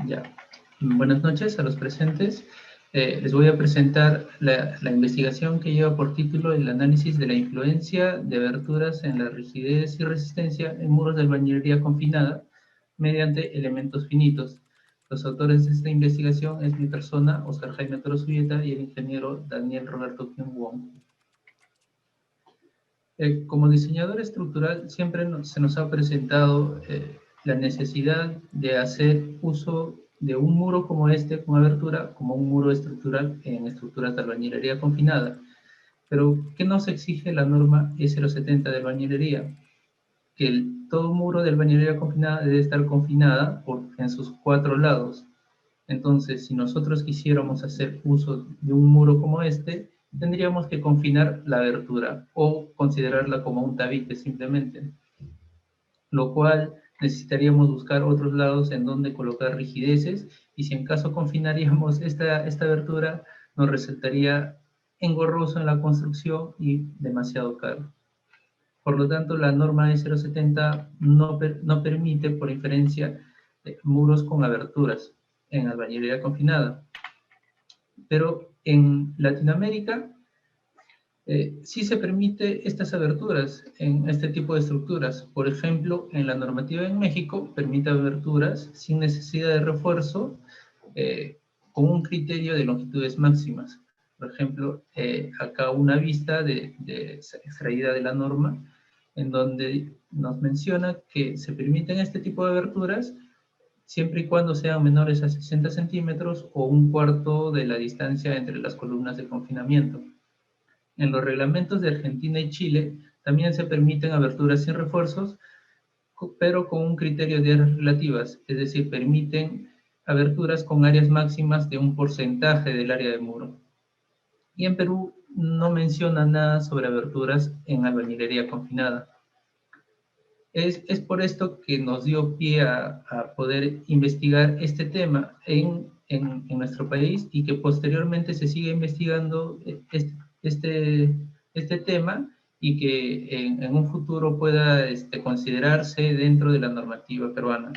Ya. Buenas noches a los presentes. Les voy a presentar la investigación que lleva por título el análisis de la influencia de aberturas en la rigidez y resistencia en muros de albañilería confinada mediante elementos finitos. Los autores de esta investigación es mi persona, Oscar Jaime Toro Zuyeta, y el ingeniero Daniel Roberto Kyung Wong. Como diseñador estructural siempre se nos ha presentado la necesidad de hacer uso de un muro como este, con abertura, como un muro estructural en estructuras de albañilería confinada. Pero, ¿qué nos exige la norma E070 de albañilería? Que todo muro de albañilería confinada debe estar confinada en sus 4 lados. Entonces, si nosotros quisiéramos hacer uso de un muro como este, tendríamos que confinar la abertura o considerarla como un tabique simplemente, lo cual necesitaríamos buscar otros lados en donde colocar rigideces, y si en caso confinaríamos esta abertura, nos resultaría engorroso en la construcción y demasiado caro. Por lo tanto, la norma E070 no permite, por inferencia, muros con aberturas en albañilería confinada. Pero en Latinoamérica sí se permite estas aberturas en este tipo de estructuras. Por ejemplo, en la normativa en México permite aberturas sin necesidad de refuerzo con un criterio de longitudes máximas. Por ejemplo, acá una vista extraída de la norma en donde nos menciona que se permiten este tipo de aberturas siempre y cuando sean menores a 60 centímetros o un cuarto de la distancia entre las columnas de confinamiento. En los reglamentos de Argentina y Chile también se permiten aberturas sin refuerzos, pero con un criterio de áreas relativas, es decir, permiten aberturas con áreas máximas de un porcentaje del área de muro. Y en Perú no menciona nada sobre aberturas en albañilería confinada. Es por esto que nos dio pie a poder investigar este tema en nuestro país, y que posteriormente se sigue investigando este tema, y que en un futuro pueda considerarse dentro de la normativa peruana.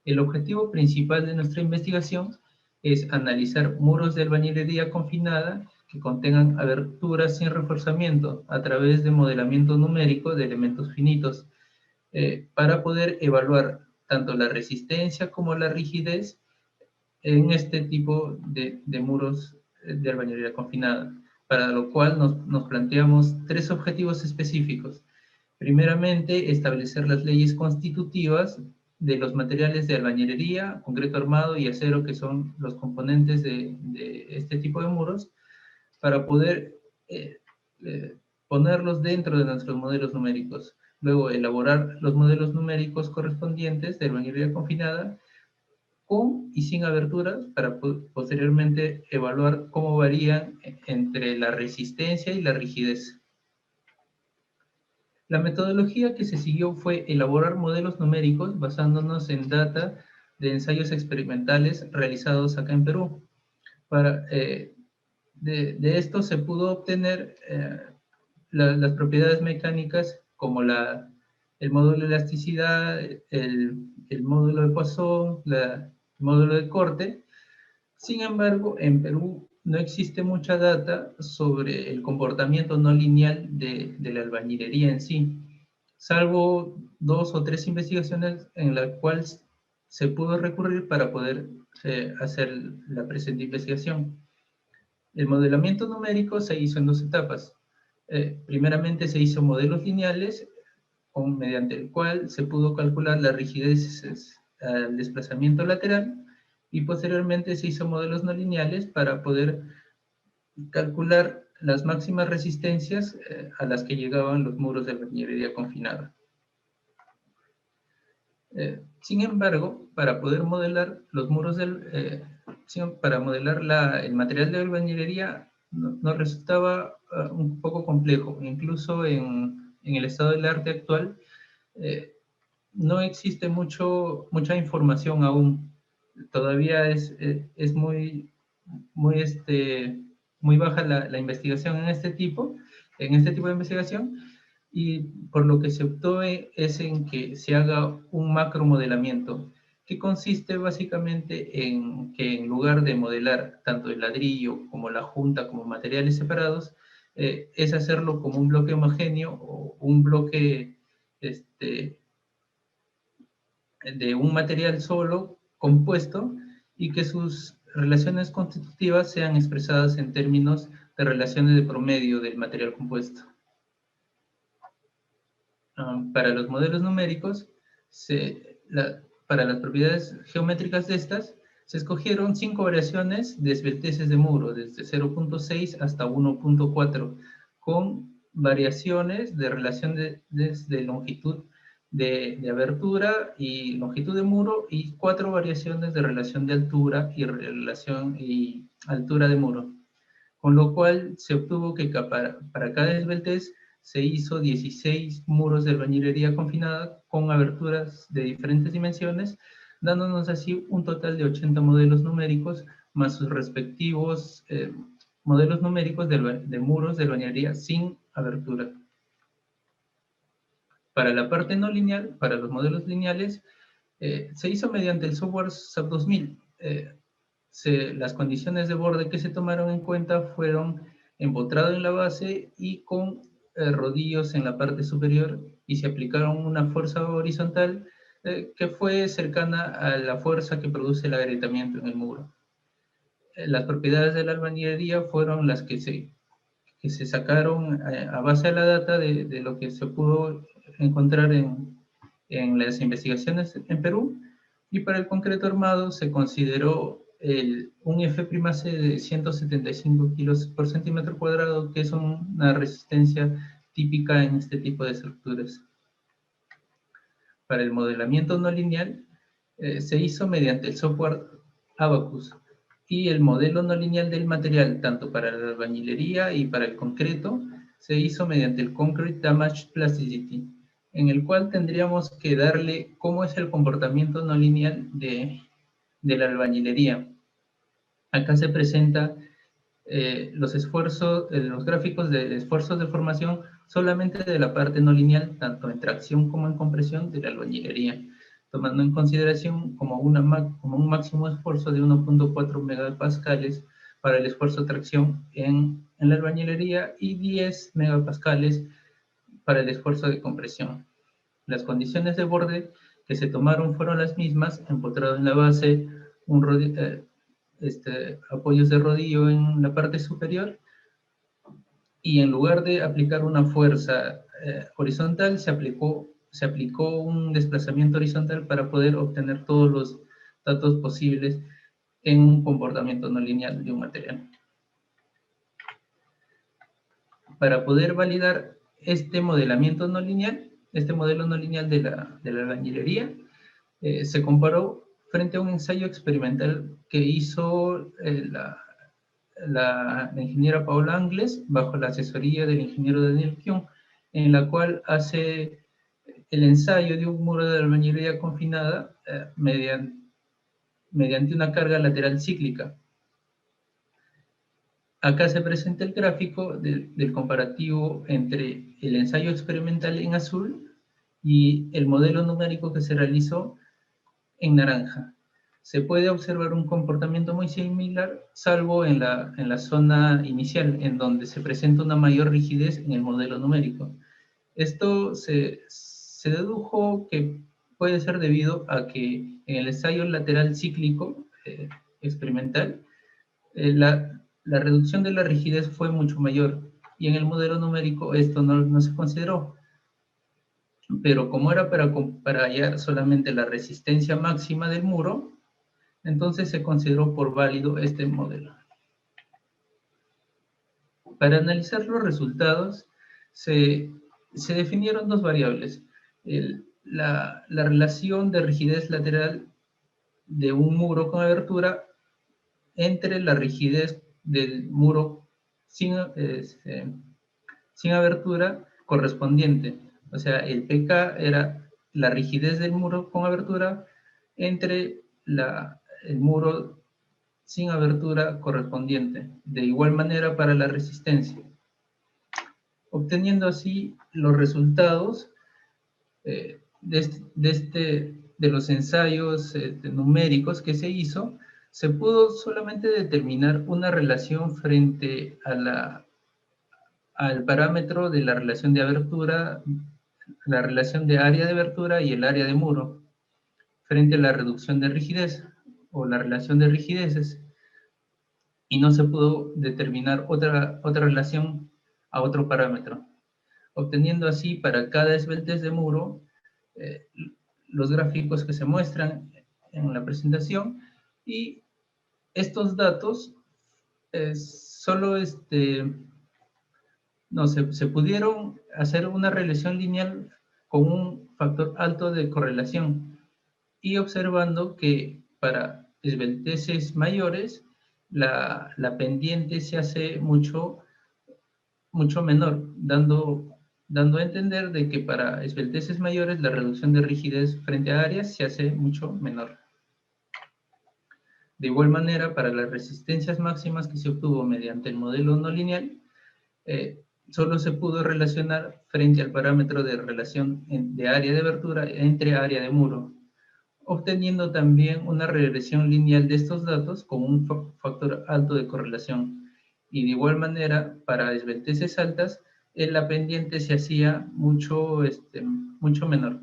El objetivo principal de nuestra investigación es analizar muros de albañilería confinada que contengan aberturas sin reforzamiento a través de modelamiento numérico de elementos finitos, para poder evaluar tanto la resistencia como la rigidez en este tipo de muros de albañilería confinada, para lo cual nos planteamos 3 objetivos específicos. Primeramente, establecer las leyes constitutivas de los materiales de albañilería, concreto armado y acero, que son los componentes de este tipo de muros, para poder ponerlos dentro de nuestros modelos numéricos. Luego, elaborar los modelos numéricos correspondientes de albañilería confinada, con y sin aberturas, para posteriormente evaluar cómo varían entre la resistencia y la rigidez. La metodología que se siguió fue elaborar modelos numéricos basándonos en data de ensayos experimentales realizados acá en Perú. De esto se pudo obtener las propiedades mecánicas, como el módulo de elasticidad, el módulo de Poisson, el módulo de corte. Sin embargo, en Perú no existe mucha data sobre el comportamiento no lineal de la albañilería en sí, salvo 2 o 3 investigaciones en las cuales se pudo recurrir para poder hacer la presente investigación. El modelamiento numérico se hizo en 2 etapas. Primeramente se hizo modelos lineales, mediante el cual se pudo calcular la rigidez al desplazamiento lateral, y posteriormente se hizo modelos no lineales para poder calcular las máximas resistencias a las que llegaban los muros de albañilería confinada. Sin embargo, para poder modelar los muros para modelar el material de albañilería nos resultaba un poco complejo. Incluso en el estado del arte actual no existe mucha información aún. Todavía es muy baja la investigación en este tipo de investigación, y por lo que se optó es en que se haga un macromodelamiento, que consiste básicamente en que en lugar de modelar tanto el ladrillo como la junta como materiales separados, es hacerlo como un bloque homogéneo o un bloque de un material solo, compuesto, y que sus relaciones constitutivas sean expresadas en términos de relaciones de promedio del material compuesto. Para los modelos numéricos, para las propiedades geométricas de estas, se escogieron 5 variaciones de esbelteces de muro, desde 0.6 hasta 1.4, con variaciones de relación de longitud de abertura y longitud de muro, y 4 variaciones de relación de altura y altura de muro. Con lo cual se obtuvo que para cada esbeltez se hizo 16 muros de albañilería confinada con aberturas de diferentes dimensiones, dándonos así un total de 80 modelos numéricos, más sus respectivos modelos numéricos de muros de albañilería sin abertura. Para la parte no lineal, para los modelos lineales, se hizo mediante el software SAP 2000. Las condiciones de borde que se tomaron en cuenta fueron empotrado en la base y con rodillos en la parte superior, y se aplicaron una fuerza horizontal que fue cercana a la fuerza que produce el agrietamiento en el muro. Las propiedades de la albañilería fueron las que se sacaron a base de la data de lo que se pudo encontrar en las investigaciones en Perú, y para el concreto armado se consideró un F'C de 175 kilos por centímetro cuadrado, que es una resistencia típica en este tipo de estructuras. Para el modelamiento no lineal, se hizo mediante el software Abaqus, y el modelo no lineal del material, tanto para la albañilería y para el concreto, se hizo mediante el Concrete Damage Plasticity, en el cual tendríamos que darle cómo es el comportamiento no lineal de la albañilería. Acá se presenta los gráficos de esfuerzos de formación solamente de la parte no lineal, tanto en tracción como en compresión de la albañilería, tomando en consideración como un máximo esfuerzo de 1.4 megapascales para el esfuerzo de tracción en la albañilería y 10 megapascales para el esfuerzo de compresión. Las condiciones de borde que se tomaron fueron las mismas: empotrado en la base, apoyos de rodillo en la parte superior, y en lugar de aplicar una fuerza horizontal, se aplicó un desplazamiento horizontal para poder obtener todos los datos posibles en un comportamiento no lineal de un material. Para poder validar este modelamiento no lineal, este modelo no lineal de la albañilería, se comparó frente a un ensayo experimental que hizo la ingeniera Paola Angles bajo la asesoría del ingeniero Daniel Kyung, en la cual hace el ensayo de un muro de albañilería confinada mediante una carga lateral cíclica. Acá se presenta el gráfico del comparativo entre el ensayo experimental en azul y el modelo numérico que se realizó en naranja. Se puede observar un comportamiento muy similar, salvo en la zona inicial, en donde se presenta una mayor rigidez en el modelo numérico. Esto se dedujo que puede ser debido a que en el ensayo lateral cíclico experimental, la reducción de la rigidez fue mucho mayor, y en el modelo numérico esto no se consideró. Pero como era para hallar solamente la resistencia máxima del muro, entonces se consideró por válido este modelo. Para analizar los resultados, se definieron dos variables: la relación de rigidez lateral de un muro con abertura entre la rigidez del muro sin abertura correspondiente. O sea, el PK era la rigidez del muro con abertura entre el muro sin abertura correspondiente. De igual manera para la resistencia, obteniendo así los resultados de de los ensayos numéricos que se hizo, se pudo solamente determinar una relación frente a al parámetro de la relación de abertura, la relación de área de abertura y el área de muro, frente a la reducción de rigidez o la relación de rigideces, y no se pudo determinar otra relación a otro parámetro, obteniendo así para cada esbeltez de muro eh, los gráficos que se muestran en la presentación, y estos datos solo no, se pudieron hacer una relación lineal con un factor alto de correlación, y observando que para esbelteces mayores la pendiente se hace mucho menor, dando a entender de que para esbelteces mayores la reducción de rigidez frente a áreas se hace mucho menor. De igual manera, para las resistencias máximas que se obtuvo mediante el modelo no lineal, solo se pudo relacionar frente al parámetro de relación de área de abertura entre área de muro, obteniendo también una regresión lineal de estos datos con un factor alto de correlación. Y de igual manera, para esbelteces altas, la pendiente se hacía mucho menor.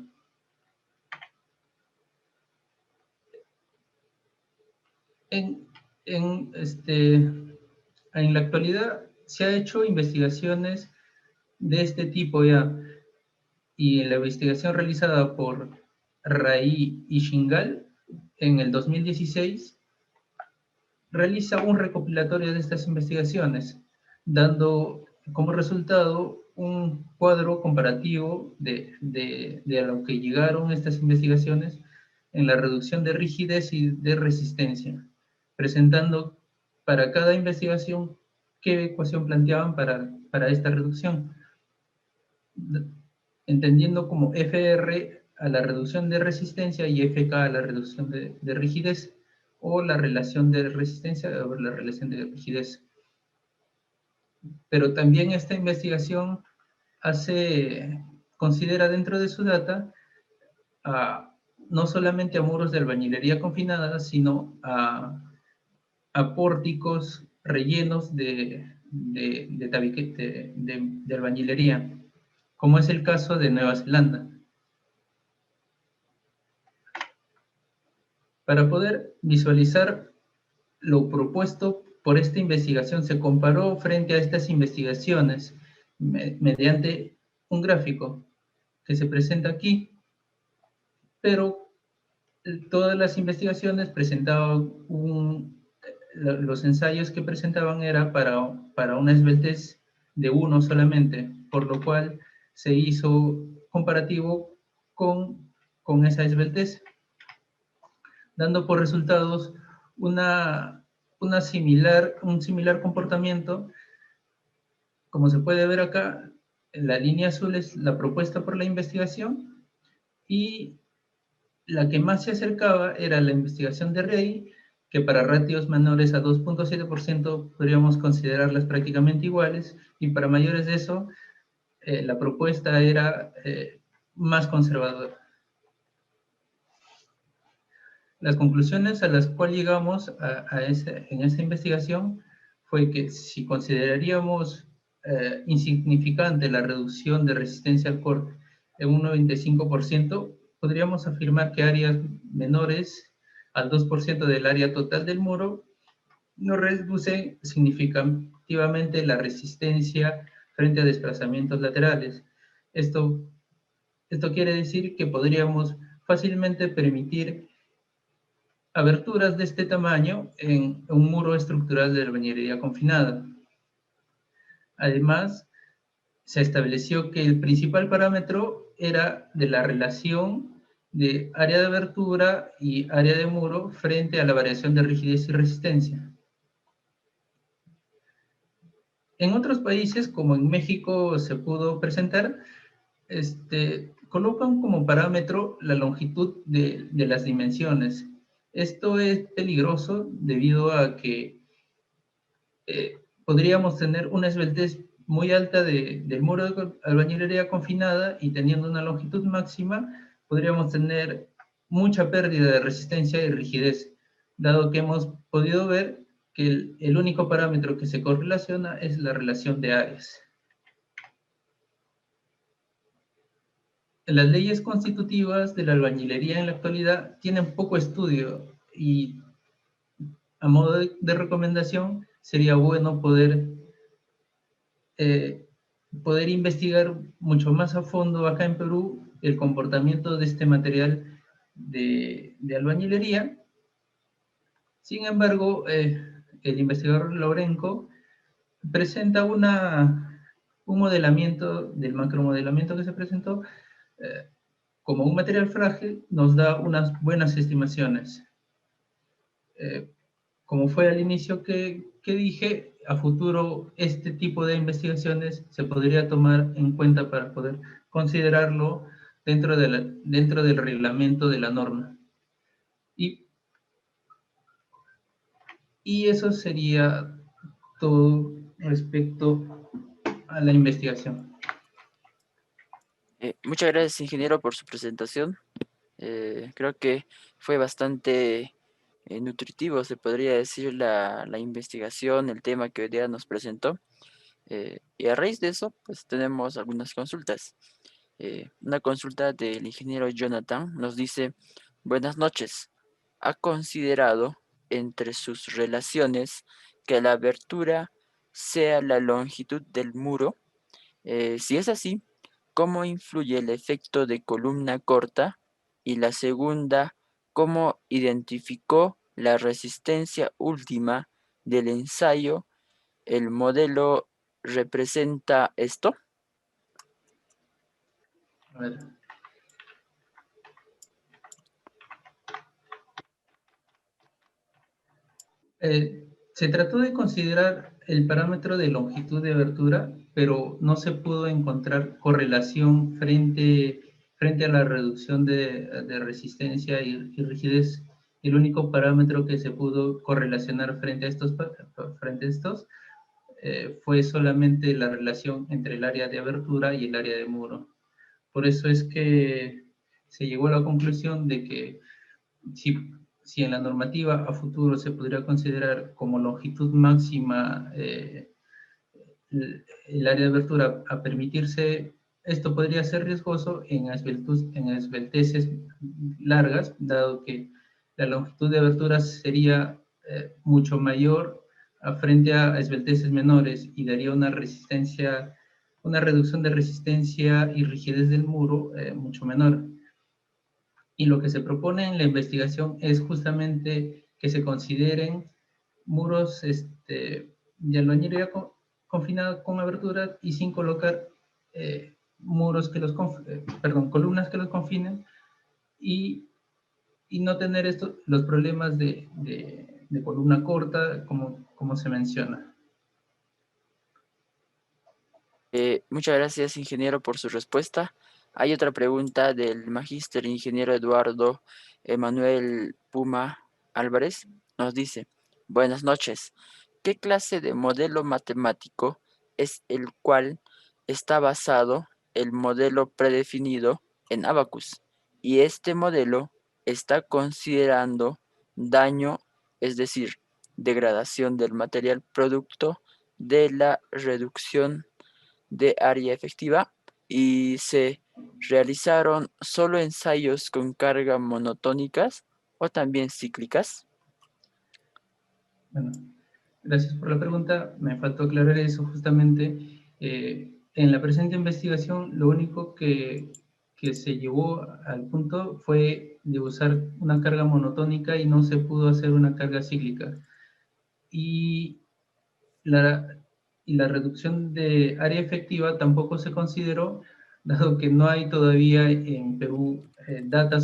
En, en, en la actualidad se ha hecho investigaciones de este tipo ya, y en la investigación realizada por Rai y Shingal en el 2016 realiza un recopilatorio de estas investigaciones, dando como resultado un cuadro comparativo de a lo que llegaron estas investigaciones en la reducción de rigidez y de resistencia, presentando para cada investigación qué ecuación planteaban para esta reducción, entendiendo como FR a la reducción de resistencia y FK a la reducción de rigidez, o la relación de resistencia o la relación de rigidez. Pero también esta investigación considera dentro de su data no solamente a muros de albañilería confinada, sino a pórticos rellenos de albañilería, como es el caso de Nueva Zelanda. Para poder visualizar lo propuesto por esta investigación, se comparó frente a estas investigaciones mediante un gráfico que se presenta aquí, pero todas las investigaciones presentaban los ensayos que presentaban era para una esbeltez de 1 solamente, por lo cual se hizo comparativo con esa esbeltez, dando por resultados un similar comportamiento. Como se puede ver acá, la línea azul es la propuesta por la investigación, y la que más se acercaba era la investigación de Rey, que para ratios menores a 2.7% podríamos considerarlas prácticamente iguales, y para mayores de eso, la propuesta era más conservadora. Las conclusiones a las cuales llegamos en esta investigación fue que si consideraríamos insignificante la reducción de resistencia al corte en un 95%, podríamos afirmar que áreas menores al 2% del área total del muro no reducen significativamente la resistencia frente a desplazamientos laterales. Esto quiere decir que podríamos fácilmente permitir aberturas de este tamaño en un muro estructural de albañilería confinada. Además, se estableció que el principal parámetro era de la relación de área de abertura y área de muro frente a la variación de rigidez y resistencia. En otros países, como en México se pudo presentar, colocan como parámetro la longitud de las dimensiones. Esto es peligroso debido a que podríamos tener una esbeltez muy alta del muro de albañilería confinada, y teniendo una longitud máxima, podríamos tener mucha pérdida de resistencia y rigidez, dado que hemos podido ver que el único parámetro que se correlaciona es la relación de áreas. Las leyes constitutivas de la albañilería en la actualidad tienen poco estudio y a modo de recomendación sería bueno eh, poder investigar mucho más a fondo acá en Perú el comportamiento de este material de albañilería. Sin embargo, el investigador Lourenco presenta un modelamiento del macromodelamiento que se presentó eh, como un material frágil, nos da unas buenas estimaciones. Eh, como fue al inicio que dije, a futuro este tipo de investigaciones se podría tomar en cuenta para poder considerarlo dentro del reglamento de la norma. Y, y eso sería todo respecto a la investigación. Muchas gracias, ingeniero, por su presentación. Creo que fue bastante nutritivo, se podría decir, la investigación, el tema que hoy día nos presentó. Y a raíz de eso, pues tenemos algunas consultas. Una consulta del ingeniero Jonathan nos dice: buenas noches. ¿Ha considerado entre sus relaciones que la abertura sea la longitud del muro? Si es así, ¿cómo influye el efecto de columna corta? Y la segunda, ¿cómo identificó la resistencia última del ensayo? ¿El modelo representa esto? A ver. Se trató de considerar el parámetro de longitud de abertura, pero no se pudo encontrar correlación frente a la reducción de resistencia y rigidez. El único parámetro que se pudo correlacionar frente a estos fue solamente la relación entre el área de abertura y el área de muro. Por eso es que se llegó a la conclusión de que si, si en la normativa a futuro se podría considerar como longitud máxima el área de abertura a permitirse, esto podría ser riesgoso en esbelteces largas, dado que la longitud de abertura sería mucho mayor frente a esbelteces menores y daría una reducción de resistencia y rigidez del muro mucho menor. Y lo que se propone en la investigación es justamente que se consideren muros de albañilería confinados con abertura y sin colocar columnas que los confinen y, y no tener los problemas de columna corta como se menciona. Muchas gracias, ingeniero, por su respuesta. Hay otra pregunta del magíster ingeniero Eduardo Emanuel Puma Álvarez. Nos dice: buenas noches. ¿Qué clase de modelo matemático es el cual está basado el modelo predefinido en Abacus? Y este modelo está considerando daño, es decir, degradación del material producto de la reducción de área efectiva, y se realizaron solo ensayos con carga monotónicas o también cíclicas. Bueno, gracias por la pregunta. Me faltó aclarar eso justamente. En la presente investigación, lo único que se llevó al punto fue de usar una carga monotónica y no se pudo hacer una carga cíclica. Y la, y la reducción de área efectiva tampoco se consideró, dado que no hay todavía en Perú data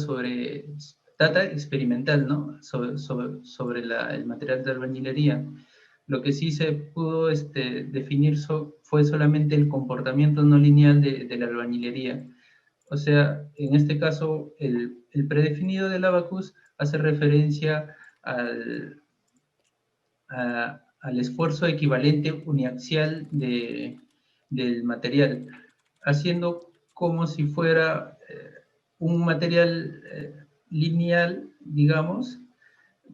experimental, ¿no? Sobre el material de albañilería. Lo que sí se pudo definir fue solamente el comportamiento no lineal de la albañilería. O sea, en este caso, el predefinido del Abacus hace referencia al esfuerzo equivalente uniaxial del material, haciendo como si fuera un material lineal, digamos,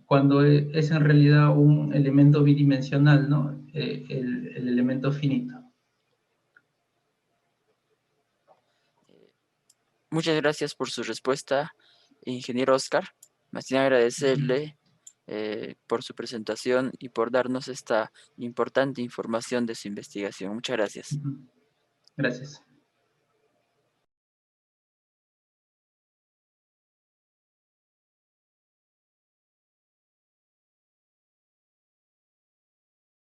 cuando es en realidad un elemento bidimensional, ¿no? El elemento finito. Muchas gracias por su respuesta, ingeniero Oscar. Más bien agradecerle por su presentación y por darnos esta importante información de su investigación. Muchas gracias. Gracias.